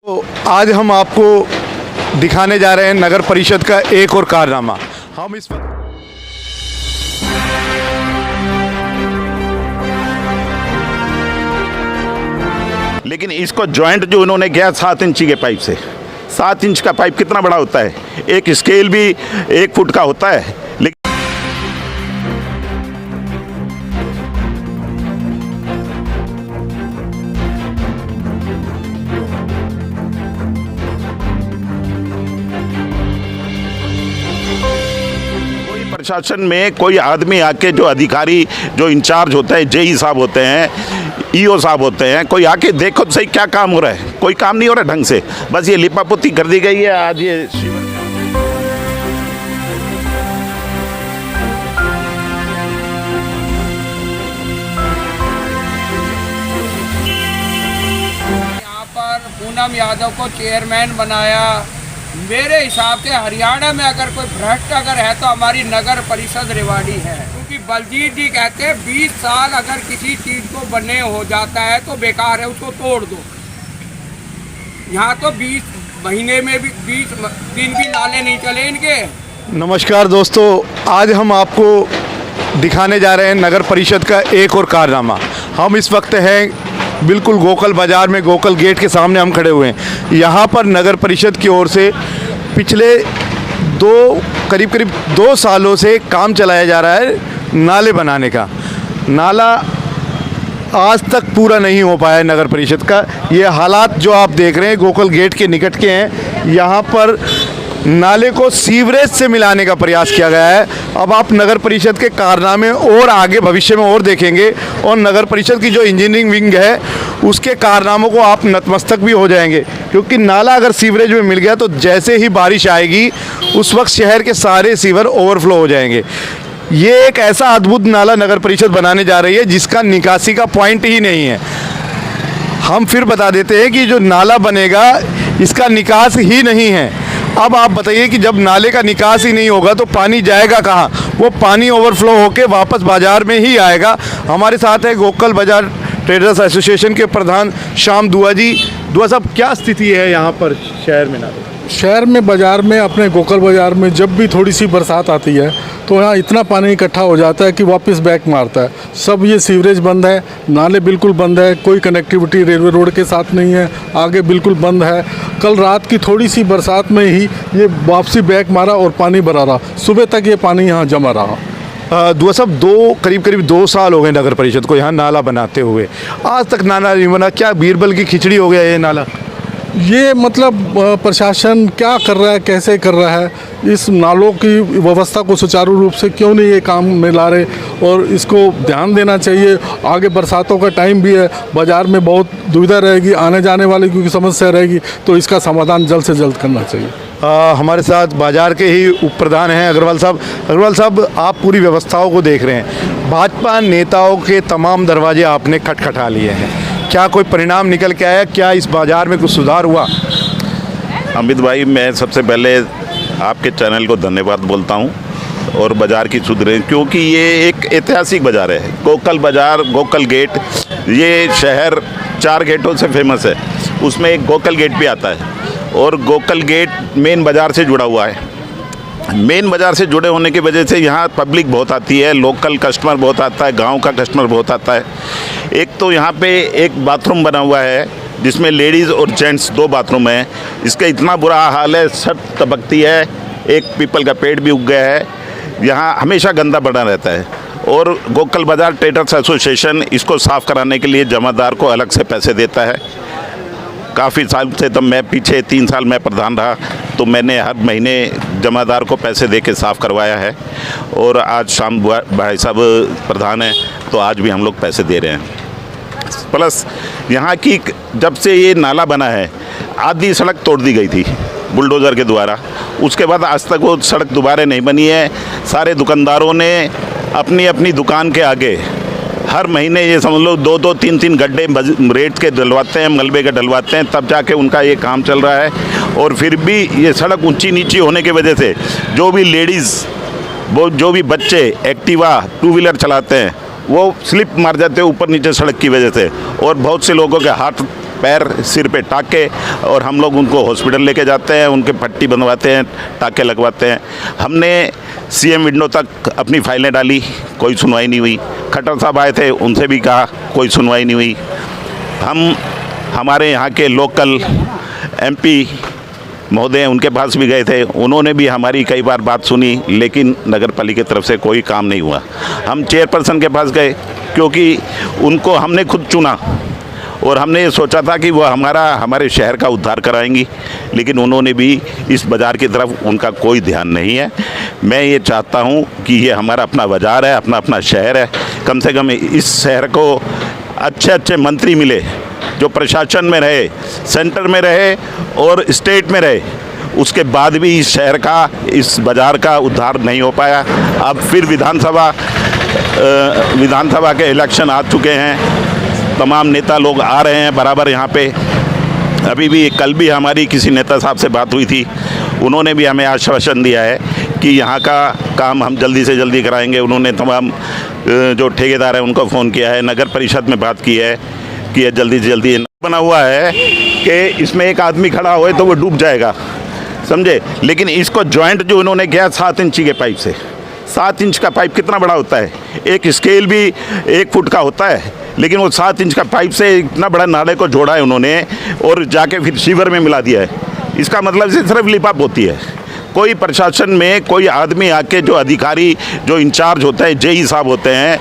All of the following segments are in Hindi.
तो आज हम आपको दिखाने जा रहे हैं नगर परिषद का एक और कारनामा। हम इस वक्त लेकिन इसको जॉइंट जो उन्होंने किया 7 इंची के पाइप से। 7 इंच का पाइप कितना बड़ा होता है, एक स्केल भी 1 फुट का होता है। लेकिन प्रशासन में कोई आदमी आके, जो अधिकारी जो इंचार्ज होते हैं, जेई साहब होते हैं, ईओ साहब होते हैं, कोई आके देखो तो सही क्या काम हो रहा है। कोई काम नहीं हो रहा ढंग से, बस ये लिपापोती कर दी गई है। आज ये यहाँ पर पूनम यादव को चेयरमैन बनाया। मेरे हिसाब से हरियाणा में अगर कोई भ्रष्ट है तो हमारी नगर परिषद रेवाड़ी है, क्योंकि बलजीत जी कहते हैं 20 साल अगर किसी चीज़ को बने हो जाता है तो बेकार है, उसको तोड़ दो। यहाँ तो 20 महीने में भी 20 दिन भी नाले नहीं चले इनके। नमस्कार दोस्तों, आज हम आपको दिखाने जा रहे हैं नगर परिषद का एक और कारनामा। हम इस वक्त हैं बिल्कुल गोकल बाज़ार में, गोकल गेट के सामने हम खड़े हुए हैं। यहाँ पर नगर परिषद की ओर से पिछले करीब 2 सालों से काम चलाया जा रहा है नाले बनाने का। नाला आज तक पूरा नहीं हो पाया है नगर परिषद का। ये हालात जो आप देख रहे हैं गोकल गेट के निकट के हैं। यहाँ पर नाले को सीवरेज से मिलाने का प्रयास किया गया है। अब आप नगर परिषद के कारनामे और आगे भविष्य में और देखेंगे, और नगर परिषद की जो इंजीनियरिंग विंग है उसके कारनामों को आप नतमस्तक भी हो जाएंगे, क्योंकि नाला अगर सीवरेज में मिल गया तो जैसे ही बारिश आएगी उस वक्त शहर के सारे सीवर ओवरफ्लो हो जाएंगे। ये एक ऐसा अद्भुत नाला नगर परिषद बनाने जा रही है जिसका निकासी का पॉइंट ही नहीं है। हम फिर बता देते हैं कि जो नाला बनेगा इसका निकास ही नहीं है। अब आप बताइए कि जब नाले का निकास ही नहीं होगा तो पानी जाएगा कहाँ? वो पानी ओवरफ्लो होके वापस बाज़ार में ही आएगा। हमारे साथ है गोकल बाज़ार ट्रेडर्स एसोसिएशन के प्रधान श्याम दुआ जी। दुआ साहब, क्या स्थिति है यहाँ पर शहर में? शहर में, बाज़ार में, अपने गोकल बाज़ार में जब भी थोड़ी सी बरसात आती है तो यहाँ इतना पानी इकट्ठा हो जाता है कि वापस बैक मारता है। सब ये सीवरेज बंद है, नाले बिल्कुल बंद है, कोई कनेक्टिविटी रेलवे रोड के साथ नहीं है, आगे बिल्कुल बंद है। कल रात की थोड़ी सी बरसात में ही ये वापसी बैक मारा और पानी भरा रहा। सुबह तक ये पानी यहाँ जमा रहा। दुआ साहब, करीब 2 साल हो गए नगर परिषद को यहाँ नाला बनाते हुए, आज तक नाला नहीं बना। क्या बीरबल की खिचड़ी हो गया ये नाला? ये मतलब प्रशासन क्या कर रहा है, कैसे कर रहा है, इस नालों की व्यवस्था को सुचारू रूप से क्यों नहीं ये काम में ला रहे, और इसको ध्यान देना चाहिए। आगे बरसातों का टाइम भी है, बाज़ार में बहुत दुविधा रहेगी, आने जाने वाले की समस्या रहेगी, तो इसका समाधान जल्द से जल्द करना चाहिए। हमारे साथ बाज़ार के ही उप प्रधान हैं अग्रवाल साहब। अग्रवाल साहब, आप पूरी व्यवस्थाओं को देख रहे हैं, भाजपा नेताओं के तमाम दरवाजे आपने खटखटा लिए हैं, क्या कोई परिणाम निकल के आया? क्या इस बाज़ार में कुछ सुधार हुआ? अमित भाई, मैं सबसे पहले आपके चैनल को धन्यवाद बोलता हूं और बाज़ार की सुधरे, क्योंकि ये एक ऐतिहासिक बाज़ार है। गोकल बाज़ार, गोकल गेट, ये शहर 4 गेटों से फेमस है, उसमें एक गोकल गेट भी आता है, और गोकल गेट मेन बाज़ार से जुड़ा हुआ है। मेन बाज़ार से जुड़े होने की वजह से यहाँ पब्लिक बहुत आती है, लोकल कस्टमर बहुत आता है, गांव का कस्टमर बहुत आता है। एक तो यहाँ पे एक बाथरूम बना हुआ है जिसमें लेडीज़ और जेंट्स 2 बाथरूम हैं। इसका इतना बुरा हाल है, सब टपकती है, एक पीपल का पेड़ भी उग गया है, यहाँ हमेशा गंदा बना रहता है। और गोकल बाज़ार ट्रेडर्स एसोसिएशन इसको साफ़ कराने के लिए जमादार को अलग से पैसे देता है। काफ़ी साल से, तो मैं पीछे 3 साल मैं प्रधान रहा, तो मैंने हर महीने जमादार को पैसे दे के साफ़ करवाया है। और आज शाम भाई साहब प्रधान हैं, तो आज भी हम लोग पैसे दे रहे हैं। प्लस यहाँ की जब से ये नाला बना है, आधी सड़क तोड़ दी गई थी बुलडोज़र के द्वारा, उसके बाद आज तक वो सड़क दोबारा नहीं बनी है। सारे दुकानदारों ने अपनी अपनी दुकान के आगे हर महीने ये समझ लो 2-2, 3-3 गड्ढे रेत के डलवाते हैं, मलबे के डलवाते हैं, तब जाके उनका ये काम चल रहा है। और फिर भी ये सड़क ऊंची नीची होने की वजह से जो भी लेडीज़, वो जो भी बच्चे एक्टिवा 2 व्हीलर चलाते हैं, वो स्लिप मार जाते हैं ऊपर नीचे सड़क की वजह से, और बहुत से लोगों के हाथ पैर सिर पे टाके, और हम लोग उनको हॉस्पिटल लेके जाते हैं, उनके पट्टी बंधवाते हैं, टाके लगवाते हैं। हमने सीएम विंडो तक अपनी फाइलें डाली, कोई सुनवाई नहीं हुई। खट्टर साहब आए थे, उनसे भी कहा, कोई सुनवाई नहीं हुई। हम हमारे यहाँ के लोकल एमपी महोदय उनके पास भी गए थे, उन्होंने भी हमारी कई बार बात सुनी, लेकिन नगर पालिका की तरफ से कोई काम नहीं हुआ। हम चेयरपर्सन के पास गए, क्योंकि उनको हमने खुद चुना और हमने ये सोचा था कि वो हमारे शहर का उद्धार कराएंगी, लेकिन उन्होंने भी इस बाज़ार की तरफ उनका कोई ध्यान नहीं है। मैं ये चाहता हूँ कि ये हमारा अपना बाज़ार है, अपना अपना शहर है, कम से कम इस शहर को अच्छे अच्छे मंत्री मिले जो प्रशासन में रहे, सेंटर में रहे और स्टेट में रहे। उसके बाद भी इस शहर का, इस बाज़ार का उद्धार नहीं हो पाया। अब फिर विधानसभा के इलेक्शन आ चुके हैं, तमाम नेता लोग आ रहे हैं बराबर यहाँ पे। अभी भी कल भी हमारी किसी नेता साहब से बात हुई थी, उन्होंने भी हमें आश्वासन दिया है कि यहाँ का काम हम जल्दी से जल्दी कराएंगे। उन्होंने तमाम जो ठेकेदार हैं उनको फ़ोन किया है, नगर परिषद में बात की है कि ये जल्दी से जल्दी बना हुआ है कि इसमें एक आदमी खड़ा होए तो वो डूब जाएगा, समझे। लेकिन इसको जॉइंट जो उन्होंने किया 7 इंची के पाइप से, 7 इंच का पाइप कितना बड़ा होता है, एक स्केल भी 1 फुट का होता है, लेकिन वो 7 इंच का पाइप से इतना बड़ा नाले को जोड़ा है उन्होंने और जाके फिर सीवर में मिला दिया है। इसका मतलब सिर्फ लिपाप होती है। कोई प्रशासन में कोई आदमी आके, जो अधिकारी जो इंचार्ज होते हैं, जेई साहब होते हैं,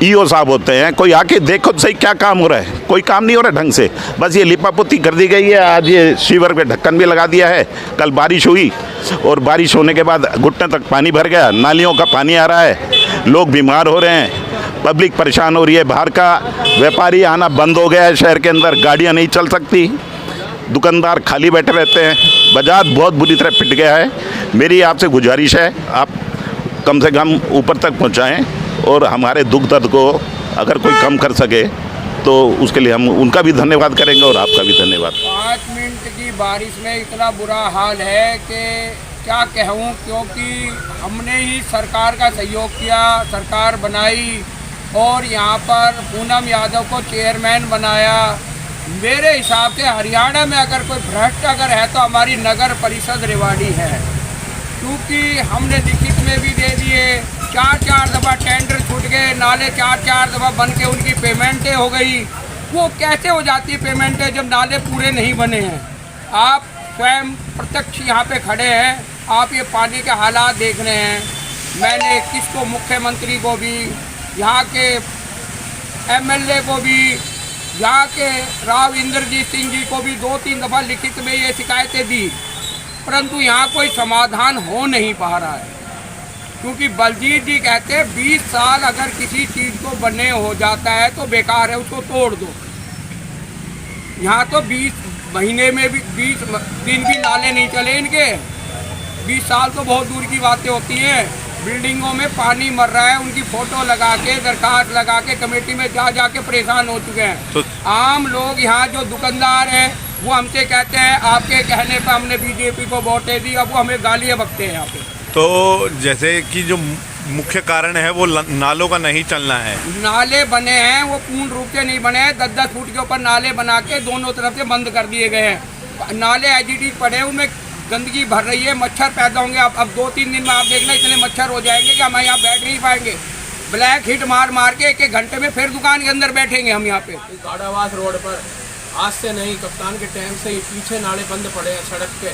ईओ साहब होते हैं, कोई आके देखो तो सही क्या काम हो रहा है। कोई काम नहीं हो रहा ढंग से, बस ये लिपापोती कर दी गई है। आज ये सीवर पे ढक्कन भी लगा दिया है। कल बारिश हुई और बारिश होने के बाद घुटने तक पानी भर गया, नालियों का पानी आ रहा है, लोग बीमार हो रहे हैं, पब्लिक परेशान हो रही है। बाहर का व्यापारी आना बंद हो गया है, शहर के अंदर गाड़ियाँ नहीं चल सकती, दुकानदार खाली बैठे रहते हैं, बाजार बहुत बुरी तरह पिट गया है। मेरी आपसे गुजारिश है, आप कम से कम ऊपर तक पहुंचाएं और हमारे दुख दर्द को अगर कोई कम कर सके तो उसके लिए हम उनका भी धन्यवाद करेंगे और आपका भी धन्यवाद। 5 मिनट की बारिश में इतना बुरा हाल है कि क्या कहूँ, क्योंकि हमने ही सरकार का सहयोग किया, सरकार बनाई और यहाँ पर पूनम यादव को चेयरमैन बनाया। मेरे हिसाब से हरियाणा में अगर कोई भ्रष्ट अगर है तो हमारी नगर परिषद रेवाड़ी है, क्योंकि हमने लिखित में भी दे दिए। 4 दफ़ा टेंडर छूट गए, नाले 4 दफ़ा बन के उनकी पेमेंटें हो गई। वो कैसे हो जाती है पेमेंटें जब नाले पूरे नहीं बने हैं? आप स्वयं प्रत्यक्ष यहाँ पे खड़े हैं, आप ये पानी के हालात देख रहे हैं। मैंने किसको, मुख्यमंत्री को भी, यहाँ के एमएलए को भी, यहाँ के राव इंद्रजीत सिंह जी को भी 2-3 दफ़ा लिखित में ये शिकायतें दी, परंतु यहाँ कोई समाधान हो नहीं पा रहा है। क्योंकि बलजीत जी कहते हैं 20 साल अगर किसी चीज़ को बने हो जाता है तो बेकार है, उसको तोड़ दो। यहाँ तो 20 महीने में भी 20 दिन भी नाले नहीं चले इनके। 20 साल तो बहुत दूर की बातें होती हैं। बिल्डिंगों में पानी मर रहा है, उनकी फ़ोटो लगा के, दरखास्त लगा के कमेटी में जा के परेशान हो चुके हैं। तो आम लोग यहाँ जो दुकानदार हैं वो हमसे कहते हैं आपके कहने पर हमने बीजेपी को वोटें दी, अब वो हमें गालियाँ बकते हैं यहाँ पे। तो जैसे कि जो मुख्य कारण है वो नालों का नहीं चलना है। नाले बने हैं वो पूर्ण रूप से नहीं बने हैं, 10-10 फुट के ऊपर नाले बना के दोनों तरफ से बंद कर दिए गए हैं। नाले एजिडी पड़े, उनमें गंदगी भर रही है, मच्छर पैदा होंगे। अब 2-3 दिन में आप देखना इतने मच्छर हो जाएंगे कि हम यहाँ बैठ नहीं पाएंगे। ब्लैक हिट मार के 1-1 घंटे में फिर दुकान के अंदर बैठेंगे हम यहाँ पे। गाड़ावास रोड पर आज से नहीं, कप्तान के टाइम से ही पीछे नाले बंद पड़े हैं सड़क पे।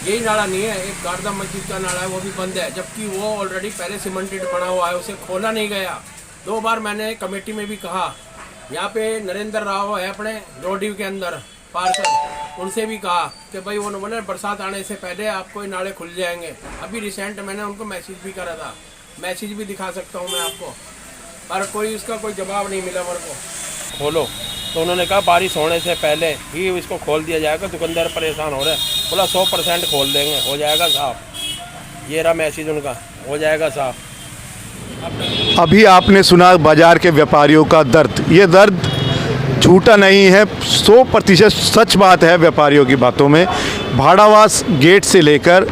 यही नाला नहीं है, एक गारदा मस्जिद का नाला है वो भी बंद है, जबकि वो ऑलरेडी पहले सीमेंटेड बना हुआ है, उसे खोला नहीं गया। 2 बार मैंने कमेटी में भी कहा, यहाँ पे नरेंद्र राव है अपने रोडिव के अंदर पार्षद, उनसे भी कहा कि भाई वो बोले बरसात आने से पहले आपको ये नाले खुल जाएंगे। अभी रिसेंट मैंने उनको मैसेज भी करा था, मैसेज भी दिखा सकता हूँ मैं आपको, पर कोई उसका कोई जवाब नहीं मिला मेरे को। खोलो तो उन्होंने कहा बारिश होने से पहले ही इसको खोल दिया जाएगा, दुकानदार परेशान हो रहे हैं। बोला 100% खोल देंगे, हो जाएगा साफ। ये रहा मैसेज उनका, हो जाएगा साफ। अभी आपने सुना बाजार के व्यापारियों का दर्द। ये दर्द झूठा नहीं है, 100% सच बात है व्यापारियों की बातों में। भाड़ावास गेट से लेकर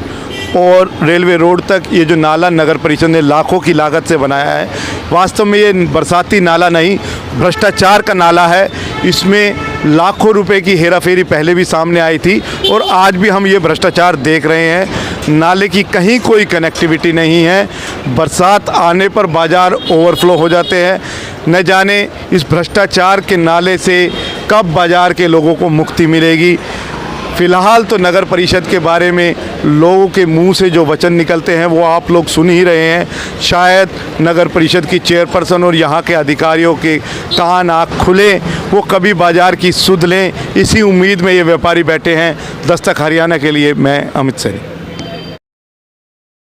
और रेलवे रोड तक ये जो नाला नगर परिषद ने लाखों की लागत से बनाया है, वास्तव में ये बरसाती नाला नहीं, भ्रष्टाचार का नाला है। इसमें लाखों रुपए की हेराफेरी पहले भी सामने आई थी और आज भी हम ये भ्रष्टाचार देख रहे हैं। नाले की कहीं कोई कनेक्टिविटी नहीं है, बरसात आने पर बाज़ार ओवरफ्लो हो जाते हैं। न जाने इस भ्रष्टाचार के नाले से कब बाज़ार के लोगों को मुक्ति मिलेगी। फ़िलहाल तो नगर परिषद के बारे में लोगों के मुंह से जो वचन निकलते हैं वो आप लोग सुन ही रहे हैं। शायद नगर परिषद की चेयरपर्सन और यहाँ के अधिकारियों के कान आँख खुले, वो कभी बाज़ार की सुध लें, इसी उम्मीद में ये व्यापारी बैठे हैं। दस्तक हरियाणा के लिए मैं अमित सरी।